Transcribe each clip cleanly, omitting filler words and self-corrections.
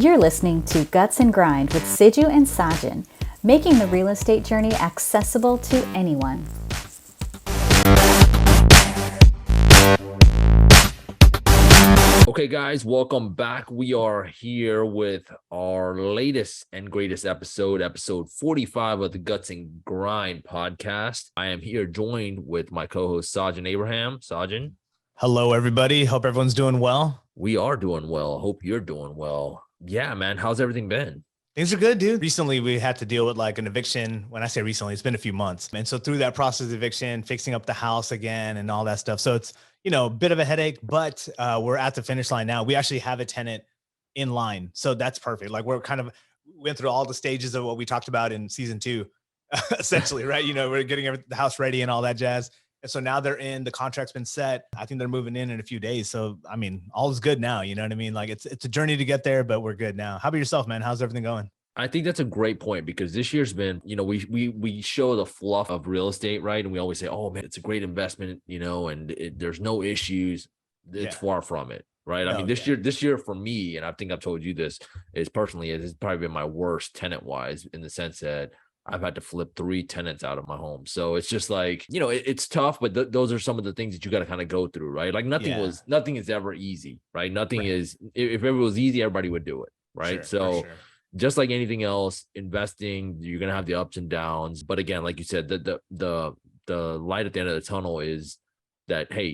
You're listening to Guts and Grind with Siju and Sajin, making the real estate journey accessible to anyone. Okay, guys, welcome back. We are here with our latest and greatest episode 45 of the Guts and Grind podcast. I am here joined with my co-host, Sajin Abraham. Sajin. Hello, everybody. Hope everyone's doing well. We are doing well. Hope you're doing well. Yeah, man. How's everything been? Things are good, dude. Recently, we had to deal with like an eviction. When I say recently, it's been a few months. And so through that process of eviction, fixing up the house again and all that stuff. So it's, a bit of a headache, but we're at the finish line now. We actually have a tenant in line. So that's perfect. Like we went through all the stages of what we talked about in season 2, essentially, right? We're getting the house ready and all that jazz. And so now they're in, the contract's been set. I think they're moving in a few days. So, all is good now. You know what I mean? Like it's a journey to get there, but we're good now. How about yourself, man? How's everything going? I think that's a great point because this year's been, we show the fluff of real estate, right? And we always say, oh man, it's a great investment, and there's no issues. It's far from it, right? I mean, this year for me, and I think I've told you this, is personally, it has probably been my worst tenant wise in the sense that I've had to flip 3 tenants out of my home. So it's just like, it's tough, but those are some of the things that you got to kind of go through, right? Like nothing is ever easy, right? Nothing is, if it was easy, everybody would do it, right? Sure. Just like anything else, investing, you're going to have the ups and downs. But again, like you said, the light at the end of the tunnel is that, hey,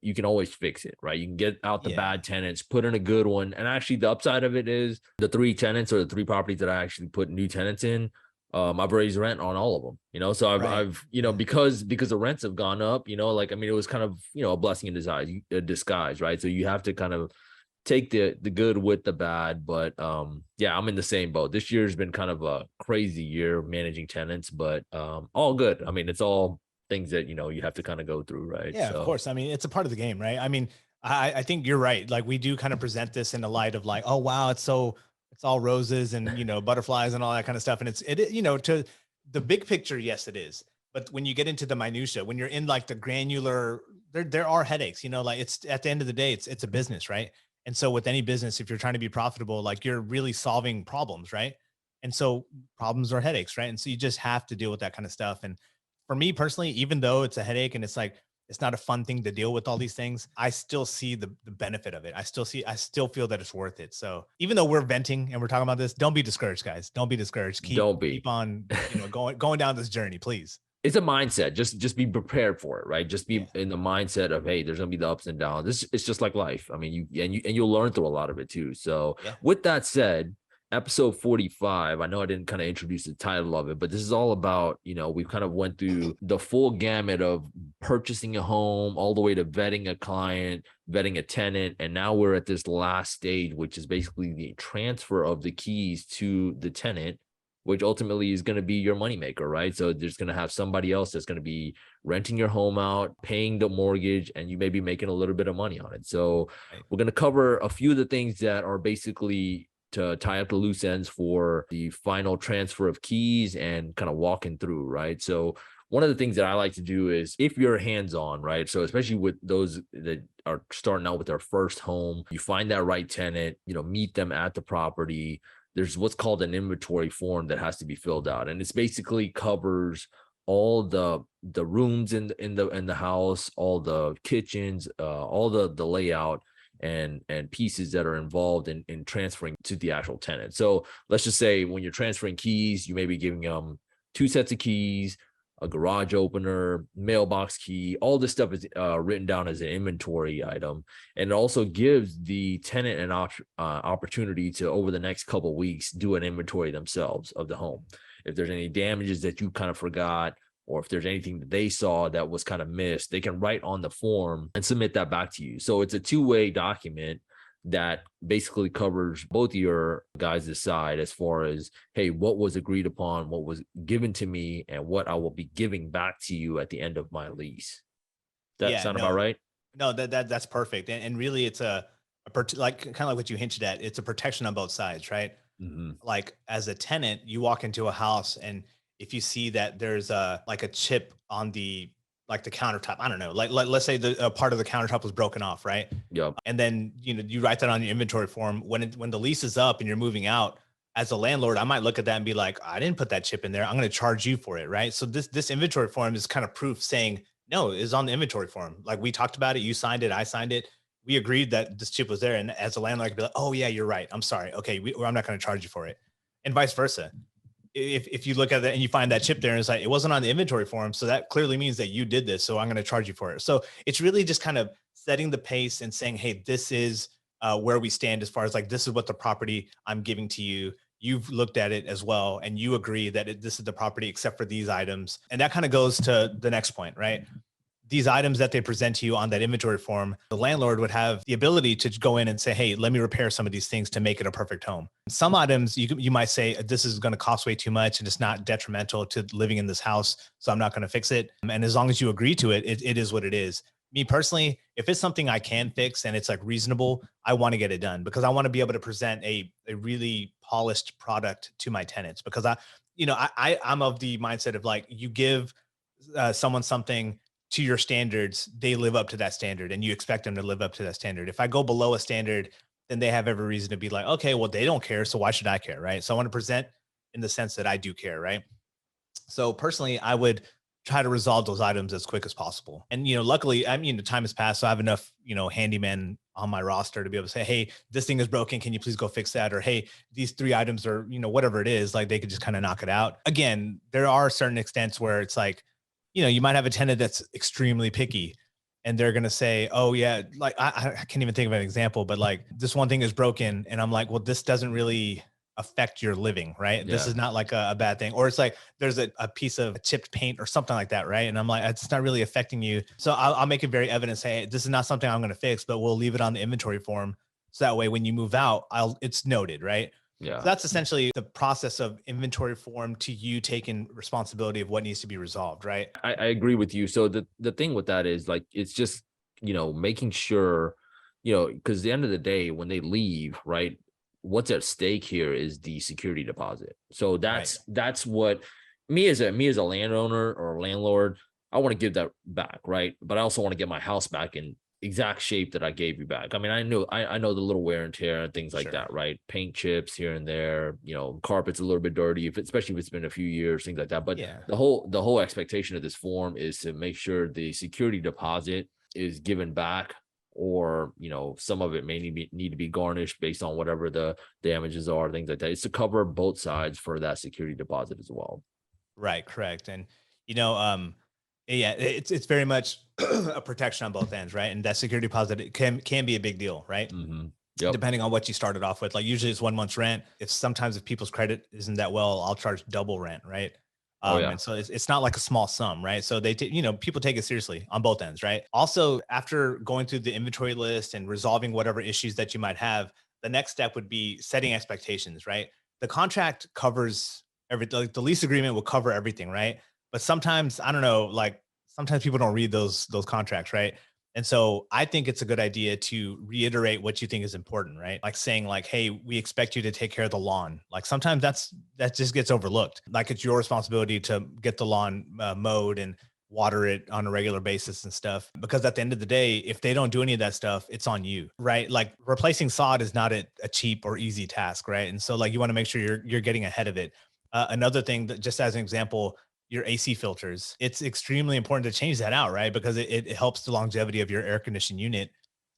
you can always fix it, right? You can get out the bad tenants, put in a good one. And actually the upside of it is the 3 tenants or the 3 properties that I actually put new tenants in, I've raised rent on all of them, so I've because the rents have gone up, it was kind of, a blessing in disguise, right? So you have to kind of take the good with the bad, but I'm in the same boat. This year's been kind of a crazy year managing tenants, but all good. It's all things that, you have to kind of go through, right? Yeah, of course. It's a part of the game, right? I think you're right. Like we do kind of present this in the light of like, oh, wow, it's all roses and, butterflies and all that kind of stuff. And to the big picture, yes, it is. But when you get into the minutia, when you're in like the granular, there are headaches, like it's at the end of the day, it's a business, right? And so with any business, if you're trying to be profitable, like you're really solving problems, right? And so problems are headaches, right? And so you just have to deal with that kind of stuff. And for me personally, even though it's a headache and it's like, it's not a fun thing to deal with all these things, I still see the benefit of it. I still feel that it's worth it. So even though we're venting and we're talking about this, don't be discouraged, guys. Don't be discouraged. Keep on, going down this journey, please. It's a mindset. Just be prepared for it, right? Just be in the mindset of, hey, there's gonna be the ups and downs. It's just like life. You'll learn through a lot of it too. So with that said, episode 45, I know I didn't kind of introduce the title of it, but this is all about, we kind of went through the full gamut of purchasing a home all the way to vetting a client, vetting a tenant. And now we're at this last stage, which is basically the transfer of the keys to the tenant, which ultimately is going to be your moneymaker, right? So there's going to have somebody else that's going to be renting your home out, paying the mortgage, and you may be making a little bit of money on it. So we're going to cover a few of the things that are basically to tie up the loose ends for the final transfer of keys and kind of walking through, right? So one of the things that I like to do is if you're hands-on, right? So especially with those that are starting out with their first home, you find that right tenant, meet them at the property. There's what's called an inventory form that has to be filled out. And it's basically covers all the rooms in the house, all the kitchens, all the layout, and pieces that are involved in transferring to the actual tenant. So let's just say when you're transferring keys, you may be giving them 2 sets of keys, a garage opener, mailbox key. All this stuff is written down as an inventory item. And it also gives the tenant an opportunity to, over the next couple of weeks, do an inventory themselves of the home. If there's any damages that you kind of forgot, or if there's anything that they saw that was kind of missed, they can write on the form and submit that back to you. So it's a 2-way document that basically covers both your guys' side as far as, hey, what was agreed upon, what was given to me, and what I will be giving back to you at the end of my lease. That sound about right? No, that's perfect. And really it's like kind of like what you hinted at, it's a protection on both sides, right? Mm-hmm. Like as a tenant, you walk into a house and if you see that there's a chip on the like the countertop. I don't know. Let's say the part of the countertop was broken off, right? Yep. And then, you write that on your inventory form. When the lease is up and you're moving out, as a landlord, I might look at that and be like, I didn't put that chip in there. I'm going to charge you for it, right? So this inventory form is kind of proof saying, no, it's on the inventory form. Like we talked about it, you signed it, I signed it. We agreed that this chip was there. And as a landlord, I could be like, oh yeah, you're right. I'm sorry. Okay, I'm not going to charge you for it, and vice versa. If you look at that and you find that chip there and it's like it wasn't on the inventory form, so that clearly means that you did this, so I'm going to charge you for it. So it's really just kind of setting the pace and saying, hey, this is where we stand as far as like this is what the property I'm giving to you. You've looked at it as well and you agree that this is the property except for these items. And that kind of goes to the next point, right? These items that they present to you on that inventory form, the landlord would have the ability to go in and say, hey, let me repair some of these things to make it a perfect home. Some items you might say, this is going to cost way too much and it's not detrimental to living in this house, so I'm not going to fix it. And as long as you agree to it, it is what it is. Me personally, if it's something I can fix and it's like reasonable, I want to get it done because I want to be able to present a really polished product to my tenants, because I'm of the mindset of like, you give someone something to your standards, they live up to that standard and you expect them to live up to that standard. If I go below a standard, then they have every reason to be like, okay, well, they don't care, so why should I care, right? So I want to present in the sense that I do care, right? So personally, I would try to resolve those items as quick as possible. And, luckily, the time has passed, so I have enough, handyman on my roster to be able to say, hey, this thing is broken, can you please go fix that? Or, hey, these 3 items are, whatever it is, like they could just kind of knock it out. Again, there are certain extents where it's like, you might have a tenant that's extremely picky and they're going to say, oh yeah, like I can't even think of an example, but like this one thing is broken. And I'm like, well, this doesn't really affect your living, right? This Yeah. is not like a bad thing. Or it's like, there's a piece of chipped paint or something like that. Right. And I'm like, it's not really affecting you. So I'll make it very evident, say, hey, this is not something I'm going to fix, but we'll leave it on the inventory form. So that way, when you move out, it's noted. Right. Yeah. So that's essentially the process of inventory form to you taking responsibility of what needs to be resolved, right? I agree with you. So the thing with that is like, it's just, making sure, because at the end of the day, when they leave, right, what's at stake here is the security deposit. So that's what me as a landowner or landlord, I want to give that back, right? But I also want to get my house back in exact shape that I gave you back. I mean, I know the little wear and tear and things like Sure. that, right? Paint chips here and there, carpet's a little bit dirty, especially if it's been a few years, things like that. But Yeah. the whole expectation of this form is to make sure the security deposit is given back, or some of it may need to be garnished based on whatever the damages are, things like that. It's to cover both sides for that security deposit as well. Right, correct. And yeah, it's very much a protection on both ends, right? And that security deposit, it can be a big deal, right? Mm-hmm. Yep. Depending on what you started off with. Like usually it's 1 month's rent. If people's credit isn't that well, I'll charge double rent, right? Oh, yeah. And so it's not like a small sum, right? So people take it seriously on both ends, right? Also, after going through the inventory list and resolving whatever issues that you might have, the next step would be setting expectations, right? The contract covers everything. Like the lease agreement will cover everything, right? But sometimes, I don't know, like sometimes people don't read those contracts, right? And so I think it's a good idea to reiterate what you think is important, right? Like saying like, hey, we expect you to take care of the lawn. Like sometimes that just gets overlooked. Like it's your responsibility to get the lawn mowed and water it on a regular basis and stuff. Because at the end of the day, if they don't do any of that stuff, it's on you, right? Like replacing sod is not a cheap or easy task, right? And so like you want to make sure you're getting ahead of it. Another thing that, just as an example, your AC filters, it's extremely important to change that out, right? Because it helps the longevity of your air conditioning unit.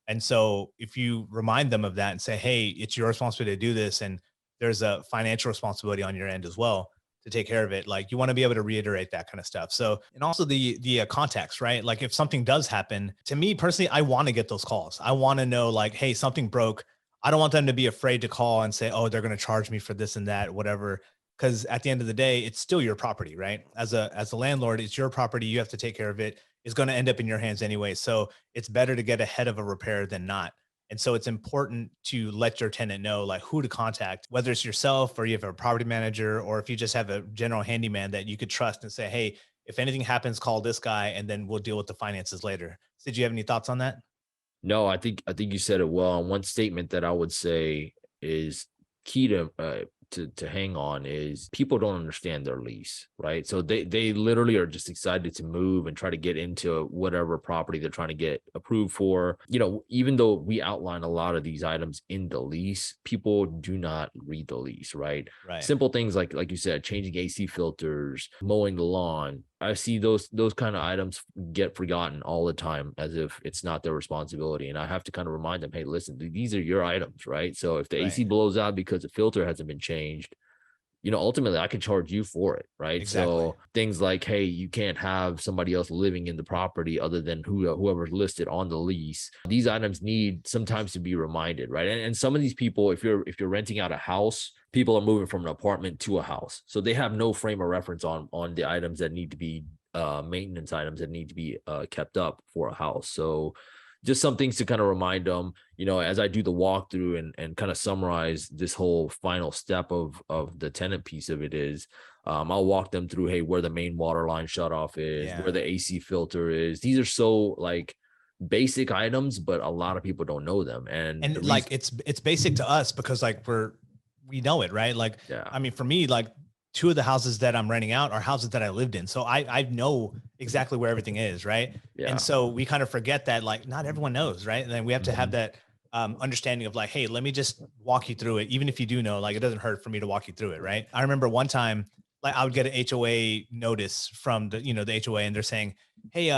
And so if you remind them of that and say, hey, it's your responsibility to do this, and there's a financial responsibility on your end as well to take care of it, like you want to be able to reiterate that kind of stuff. So, and also the context, right? Like if something does happen, to me personally, I want to get those calls. I want to know like, hey, something broke. I don't want them to be afraid to call and say, oh, they're going to charge me for this and that, whatever. Because at the end of the day, it's still your property, right? As a landlord, it's your property. You have to take care of it. It's going to end up in your hands anyway. So it's better to get ahead of a repair than not. And so it's important to let your tenant know like who to contact, whether it's yourself or you have a property manager, or if you just have a general handyman that you could trust and say, hey, if anything happens, call this guy and then we'll deal with the finances later. Did you have any thoughts on that? No, I think you said it well. And one statement that I would say is key to to hang on is people don't understand their lease, right? So they literally are just excited to move and try to get into whatever property they're trying to get approved for. Even though we outline a lot of these items in the lease, people do not read the lease, right? Right. Simple things like you said, changing AC filters, mowing the lawn. I see those kind of items get forgotten all the time as if it's not their responsibility. And I have to kind of remind them, hey, listen, these are your items, right? So if the AC blows out because the filter hasn't been changed, ultimately I can charge you for it, right? Exactly. So things like, hey, you can't have somebody else living in the property other than whoever's listed on the lease. These items need sometimes to be reminded, right? And some of these people, if you're renting out a house, people are moving from an apartment to a house, so they have no frame of reference on the items that need to be maintenance items that need to be kept up for a house. So just some things to kind of remind them, as I do the walkthrough and kind of summarize this whole final step of the tenant piece of it is, I'll walk them through, hey, where the main water line shutoff is, where the AC filter is. These are so like basic items, but a lot of people don't know them. And like it's basic to us because like we know it, right? Like, I mean, for me, like 2 of the houses that I'm renting out are houses that I lived in. So I know exactly where everything is. Right. Yeah. And so we kind of forget that like not everyone knows. Right. And then we have to have that understanding of like, hey, let me just walk you through it. Even if you do know, like, it doesn't hurt for me to walk you through it. Right. I remember one time, like I would get an HOA notice from the HOA and they're saying, hey,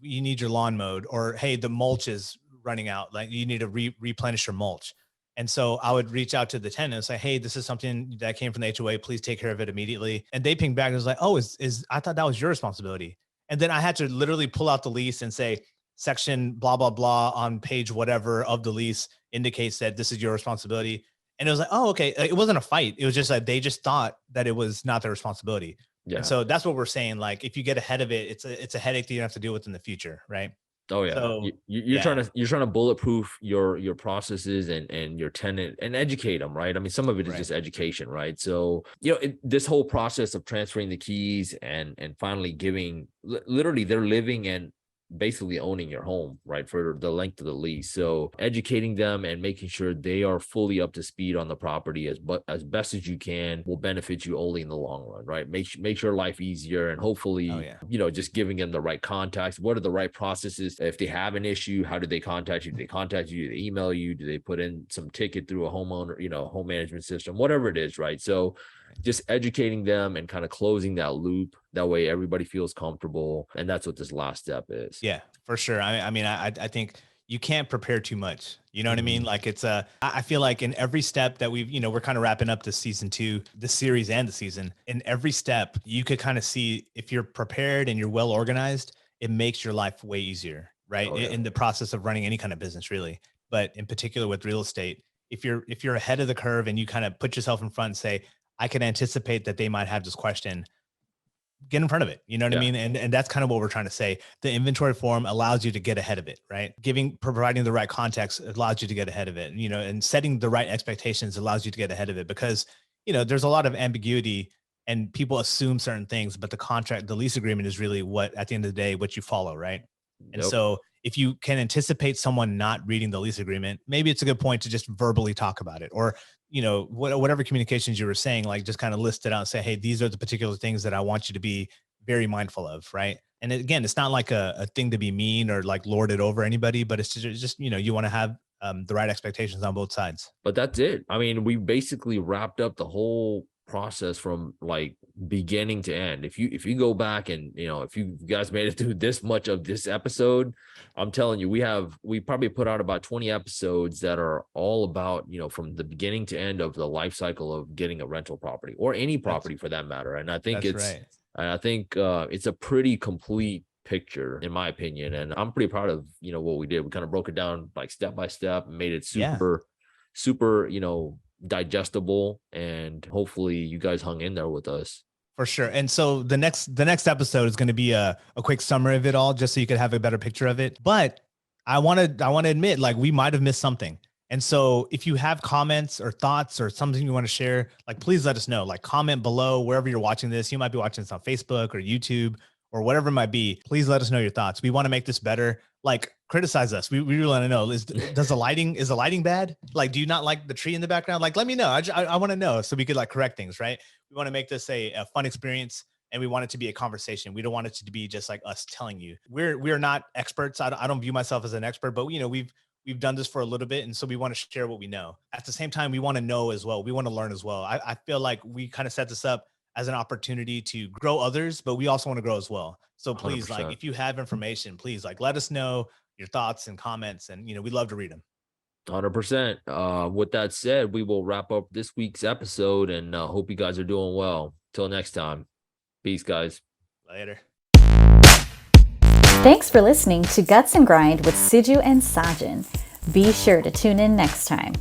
you need your lawn mowed, or, hey, the mulch is running out. Like you need to replenish your mulch. And so I would reach out to the tenant and say, hey, this is something that came from the HOA. Please take care of it immediately. And they ping back and was like, oh, I thought that was your responsibility. And then I had to literally pull out the lease and say, section blah, blah, blah on page whatever of the lease indicates that this is your responsibility. And it was like, oh, okay. It wasn't a fight. It was just like, they just thought that it was not their responsibility. Yeah. And so that's what we're saying. Like, if you get ahead of it, it's a headache that you have to deal with in the future. Right. Oh yeah. So, you're trying to bulletproof your processes and your tenant and educate them, right? I mean, some of it is just education, right? So, this whole process of transferring the keys and finally giving, literally they're living and basically owning your home, right, for the length of the lease. So educating them and making sure they are fully up to speed on the property as best as you can will benefit you only in the long run, right? Make your life easier, and hopefully, just giving them the right contacts. What are the right processes? If they have an issue, how do they contact you? Do they contact you? Do they email you? Do they put in some ticket through a homeowner, home management system, whatever it is, right? So just educating them and kind of closing that loop. That way everybody feels comfortable. And that's what this last step is. Yeah, for sure. I think you can't prepare too much. You know what I mean? Like I feel like in every step that we're kind of wrapping up this season 2, the series and the season, in every step, you could kind of see if you're prepared and you're well organized, it makes your life way easier, right? In the process of running any kind of business, really. But in particular with real estate, if you're ahead of the curve and you kind of put yourself in front and say, I can anticipate that they might have this question, get in front of it. You know what I mean? And that's kind of what we're trying to say. The inventory form allows you to get ahead of it, right? Providing the right context allows you to get ahead of it, and setting the right expectations allows you to get ahead of it, because, there's a lot of ambiguity and people assume certain things, but the lease agreement is really what, at the end of the day, what you follow, right? And so if you can anticipate someone not reading the lease agreement, maybe it's a good point to just verbally talk about it, or, whatever communications you were saying, like just kind of list it out and say, hey, these are the particular things that I want you to be very mindful of. Right. And again, it's not like a thing to be mean or like lord it over anybody, but it's just, you want to have the right expectations on both sides. But that's it. I mean, we basically wrapped up the whole process from like beginning to end. If you go back and if you guys made it through this much of this episode, I'm telling you, we probably put out about 20 episodes that are all about from the beginning to end of the life cycle of getting a rental property, or any property for that matter. And I think it's a pretty complete picture, in my opinion, and I'm pretty proud of what we did. We kind of broke it down like step by step and made it super digestible, and hopefully you guys hung in there with us. For sure. And so the next episode is going to be a quick summary of it all, just so you could have a better picture of it. But I want to admit, like, we might have missed something. And so if you have comments or thoughts or something you want to share, like, please let us know. Like, comment below wherever you're watching this. You might be watching this on Facebook or YouTube or whatever it might be. Please let us know your thoughts. We want to make this better. like criticize us. We really want to know, is the lighting bad? Like, do you not like the tree in the background? Like, let me know. I want to know so we could like correct things, right? We want to make this a fun experience, and we want it to be a conversation. We don't want it to be just like us telling you. We're not experts. I don't view myself as an expert, but we've done this for a little bit, and so we want to share what we know. At the same time, we want to know as well. We want to learn as well. I feel like we kind of set this up as an opportunity to grow others, but we also want to grow as well. So please, 100%. like, if you have information, please like let us know your thoughts and comments, and we'd love to read them. 100%. With that said, we will wrap up this week's episode, and hope you guys are doing well. Till next time. Peace, guys. Later. Thanks for listening to Guts and Grind with Siju and Sajin. Be sure to tune in next time.